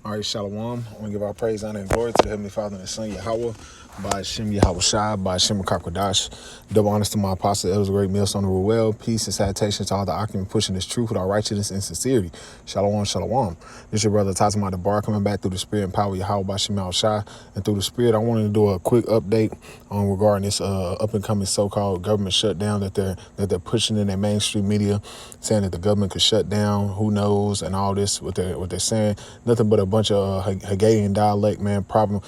All right, Shalom. I want to give our praise, honor, and glory to the Heavenly Father and His Son, Yahweh, by Hashem Yahweh Shai, by Hashem Kakwadash. Double honors to my apostle, elders, great millstone of Ruel. Peace and salutation to all the occupants pushing this truth with all righteousness and sincerity. Shalom, shalom. This is your brother Tazima the Bar coming back through the Spirit and power of Yahweh by Hashem Yahweh Shai. And through the Spirit, I wanted to do a quick update on regarding this up and coming so-called government shutdown that they're pushing in their mainstream media, saying that the government could shut down, who knows, and all this. What they're saying, nothing but a bunch of Hegelian dialect, man. Problem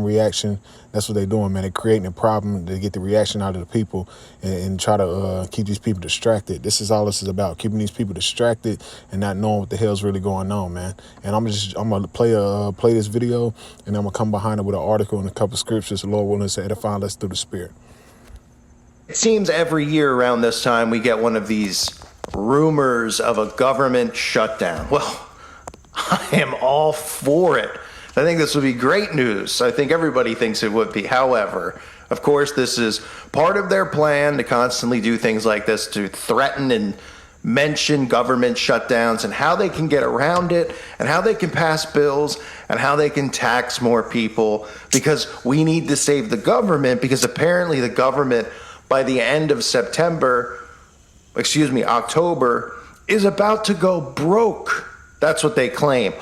reaction. That's what they're doing, man. They're creating a problem to get the reaction out of the people and try to keep these people distracted. This is all this is about, keeping these people distracted and not knowing what the hell's really going on, man. And I'm gonna play this video, and I'm gonna come behind it with an article and a couple of scriptures. The Lord willing to edify us through the Spirit. It seems every year around this time we get one of these rumors of a government shutdown. Well, I am all for it. I think this would be great news. I think everybody thinks it would be. However, of course, this is part of their plan to constantly do things like this, to threaten and mention government shutdowns and how they can get around it and how they can pass bills and how they can tax more people, because we need to save the government, because apparently the government by the end of October is about to go broke. That's what they claim.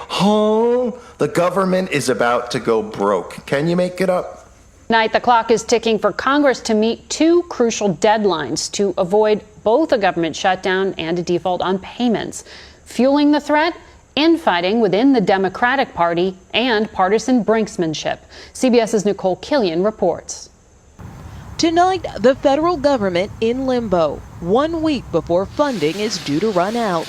The government is about to go broke. Can you make it up? Tonight, the clock is ticking for Congress to meet two crucial deadlines to avoid both a government shutdown and a default on payments. Fueling the threat, infighting within the Democratic Party and partisan brinksmanship. CBS's Nicole Killian reports. Tonight, the federal government in limbo, 1 week before funding is due to run out.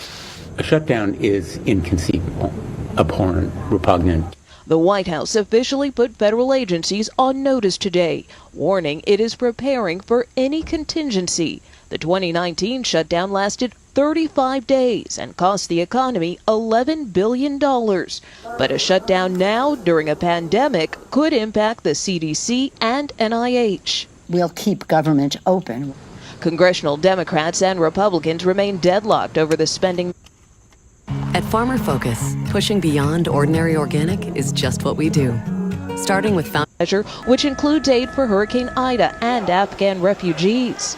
A shutdown is inconceivable, abhorrent, repugnant. The White House officially put federal agencies on notice today, warning it is preparing for any contingency. The 2019 shutdown lasted 35 days and cost the economy $11 billion. But a shutdown now during a pandemic could impact the CDC and NIH. We'll keep government open. Congressional Democrats and Republicans remain deadlocked over the spending. At Farmer Focus, pushing beyond ordinary organic is just what we do. Starting with measure, which includes aid for Hurricane Ida and Afghan refugees.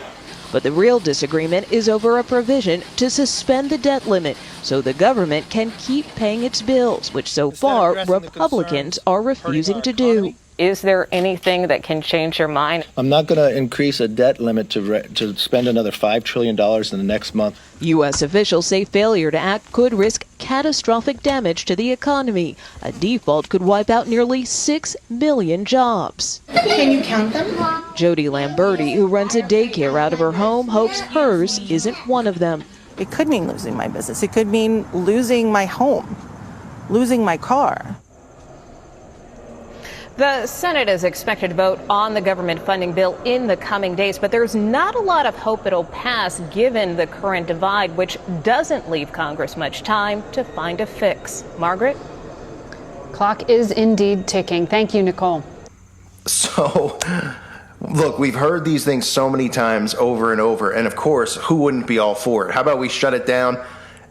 But the real disagreement is over a provision to suspend the debt limit so the government can keep paying its bills, which so far Republicans are refusing to do. Is there anything that can change your mind? I'm not going to increase a debt limit to spend another $5 trillion in the next month. U.S. officials say failure to act could risk catastrophic damage to the economy. A default could wipe out nearly 6 million jobs. Can you count them? Jody Lamberti, who runs a daycare out of her home, hopes hers isn't one of them. It could mean losing my business. It could mean losing my home, losing my car. The Senate is expected to vote on the government funding bill in the coming days, but there's not a lot of hope it'll pass given the current divide, which doesn't leave Congress much time to find a fix. Margaret? Clock is indeed ticking. Thank you, Nicole. So, look, we've heard these things so many times over and over, and of course, who wouldn't be all for it? How about we shut it down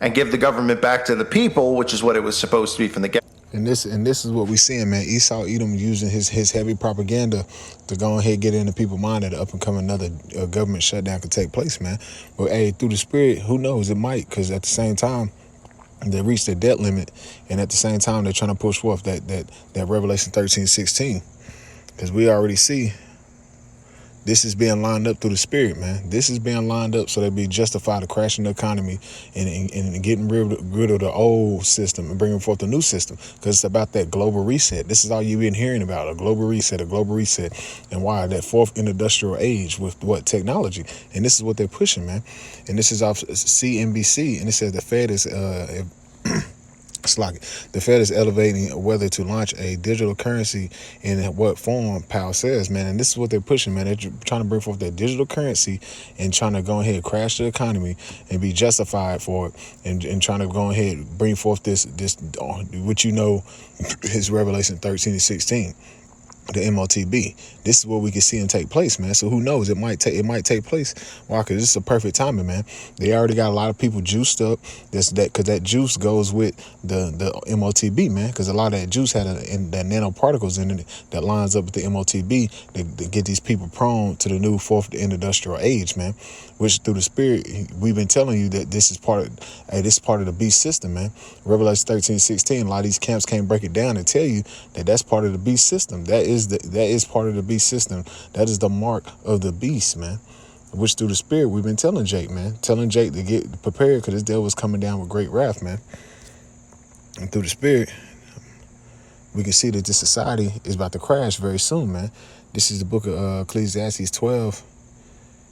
and give the government back to the people, which is what it was supposed to be from the get. And this is what we seeing, man. Esau Edom using his heavy propaganda to go ahead and get into people's mind that up and coming another government shutdown could take place, man. But hey, through the Spirit, who knows? It might, because at the same time, they reached their debt limit, and at the same time, they're trying to push forth that Revelation 13:16, because we already see this is being lined up through the Spirit, man. This is being lined up so they be justified to crashing the economy and getting rid of the old system and bringing forth a new system, because it's about that global reset. This is all you've been hearing about, a global reset. And why? That fourth industrial age with what? Technology. And this is what they're pushing, man. And this is off CNBC, and it says the Fed is the Fed is elevating whether to launch a digital currency in what form, Powell says, man. And this is what they're pushing, man. They're trying to bring forth that digital currency and trying to go ahead and crash the economy and be justified for it, and trying to go ahead and bring forth this which you know is Revelation 13:16. the MOTB. This is where we can see him take place, man. So who knows? It might take place. Why? Because this is a perfect timing, man. They already got a lot of people juiced up. Because that juice goes with the MOTB, man. Because a lot of that juice had that nanoparticles in it that lines up with the MOTB to get these people prone to the new fourth industrial age, man. Which through the spirit, we've been telling you that this is part of the beast system, man. Revelation 13:16. A lot of these camps can't break it down and tell you that that's part of the beast system. That is part of the beast system. That is the mark of the beast, man. Which through the spirit, we've been telling Jake, man. Telling Jake to get prepared because this devil is coming down with great wrath, man. And through the spirit, we can see that this society is about to crash very soon, man. This is the book of Ecclesiastes 12.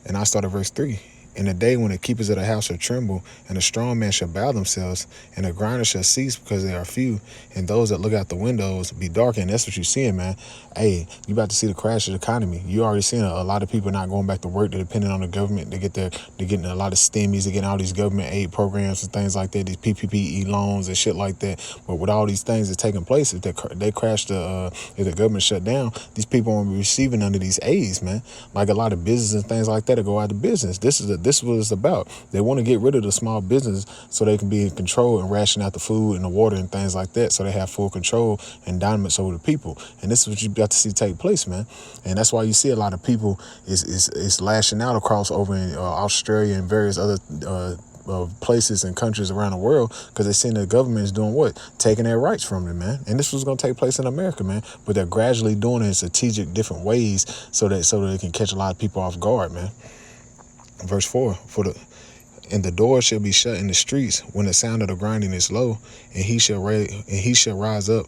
And I start at verse 3. In the day when the keepers of the house shall tremble, and the strong man shall bow themselves, and the grinders shall cease because they are few, and those that look out the windows be darkened. That's what you're seeing, man. Hey, you about to see the crash of the economy. You already seeing a lot of people not going back to work. They're depending on the government. They're getting a lot of stimmies. They're getting all these government aid programs and things like that, these PPP loans and shit like that. But with all these things that's taking place, if they crash if the government shut down, these people won't be receiving under these aids, man. Like a lot of businesses and things like that will go out of business. This is what it's about. They want to get rid of the small business so they can be in control and ration out the food and the water and things like that, so they have full control and dominance over the people. And this is what you got to see take place, man. And that's why you see a lot of people is lashing out across over in Australia and various other places and countries around the world, because they're seeing the government is doing what? Taking their rights from them, man. And this was going to take place in America, man. But they're gradually doing it in strategic different ways so that they can catch a lot of people off guard, man. Verse 4, and the door shall be shut in the streets when the sound of the grinding is low, and he shall rise up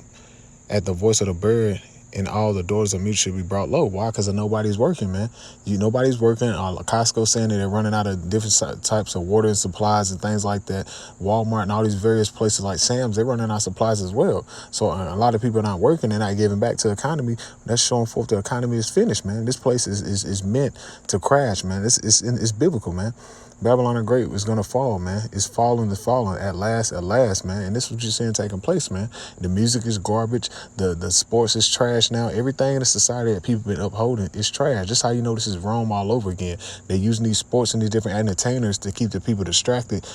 at the voice of the bird, and all the doors of mute should be brought low. Why? Because nobody's working, man. Nobody's working. Costco saying that they're running out of different types of water and supplies and things like that. Walmart and all these various places like Sam's, they're running out of supplies as well. So a lot of people are not working. They're not giving back to the economy. That's showing forth the economy is finished, man. This place is meant to crash, man. It's biblical, man. Babylon the Great is going to fall, man. It's falling at last, man. And this is what you're seeing taking place, man. The music is garbage. The sports is trash now. Everything in the society that people been upholding is trash. Just how you know this is Rome all over again. They're using these sports and these different entertainers to keep the people distracted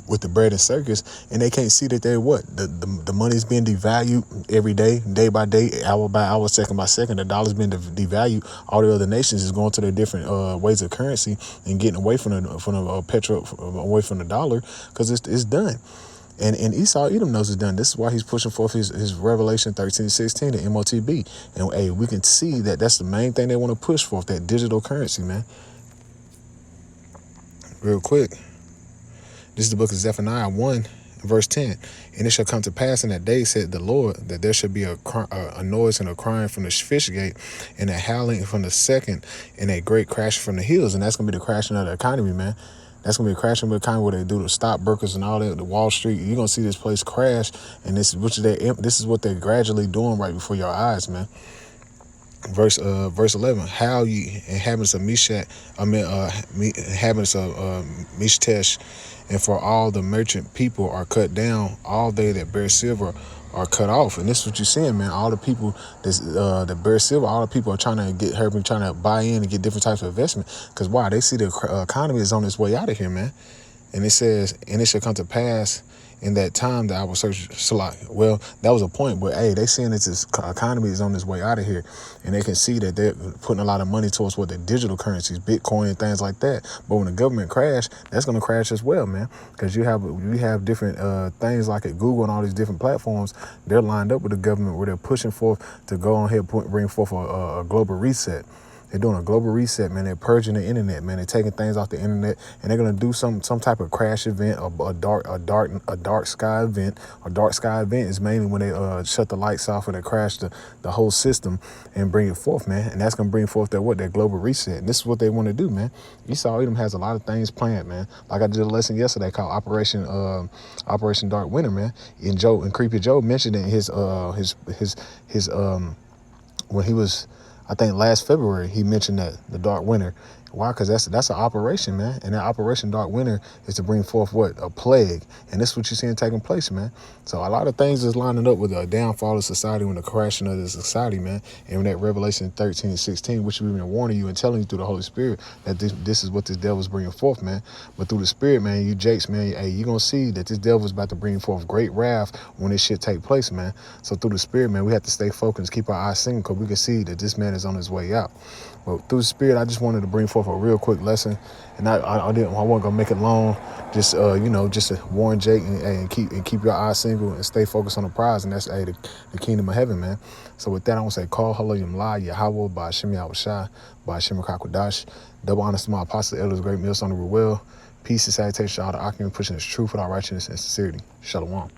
with the bread and circus, and they can't see that they're what? The money's being devalued every day by day, hour by hour, second by second. The dollar's been devalued. All the other nations is going to their different ways of currency and getting away from the petrol, away from the dollar, because it's done. And Esau Edom knows it's done. This is why he's pushing forth his Revelation 13:16, the MOTB. And hey, we can see that that's the main thing they want to push forth, that digital currency, man. Real quick. This is the book of Zephaniah 1, verse 10. And it shall come to pass in that day, said the Lord, that there shall be a noise and a crying from the fish gate, and a howling from the second, and a great crash from the hills. And that's going to be the crashing of the economy, man. That's going to be a crashing of the economy where they do the stockbrokers and all that, the Wall Street. You're going to see this place crash, and this is what they're gradually doing right before your eyes, man. Verse 11, how ye inhabitants of inhabitants of Mishtesh, and for all the merchant people are cut down, all they that bear silver are cut off. And this is what you're seeing, man. All the people that bear silver, all the people are trying to buy in and get different types of investment. Because why? They see the economy is on its way out of here, man. And it says, and it shall come to pass in that time that I will search Salak. Well, that was a point, but hey, they seeing that this economy is on its way out of here, and they can see that they're putting a lot of money towards what the digital currencies, Bitcoin and things like that. But when the government crash, that's going to crash as well, man, because you have different things like at Google and all these different platforms. They're lined up with the government where they're pushing forth to go on ahead and bring forth a global reset. They're doing a global reset, man. They're purging the internet, man. They're taking things off the internet, and they're gonna do some type of crash event, a dark sky event. A dark sky event is mainly when they shut the lights off or they crash the whole system and bring it forth, man. And that's gonna bring forth that global reset. And this is what they want to do, man. Esau Edom has a lot of things planned, man. Like I did a lesson yesterday called Operation Dark Winter, man. And Creepy Joe mentioned in his when he was, I think last February, he mentioned that the dark winter, Why? Because that's an operation, man. And that Operation Dark Winter is to bring forth what? A plague. And this is what you're seeing taking place, man. So a lot of things is lining up with the downfall of society, when the crashing of the society, man. And when that Revelation 13 and 16, which we've been warning you and telling you through the Holy Spirit, that this is what this devil's bringing forth, man. But through the Spirit, man, you jakes, man, hey, you're going to see that this devil's about to bring forth great wrath when this shit take place, man. So through the Spirit, man, we have to stay focused, keep our eyes single, because we can see that this man is on his way out. But through the Spirit, I just wanted to bring forth a real quick lesson, and I wasn't gonna make it long. Just just to warn Jake and keep your eyes single and stay focused on the prize, and that's the kingdom of heaven, man. So with that, I want to say, call Hallelujah La Yahweh by Shemi Awashai by Shemi Kakwadash. Double honors to my apostle elders, great meals on the Ruel. Peace and salutation to all the occupants pushing this truth without righteousness and sincerity. Shalom.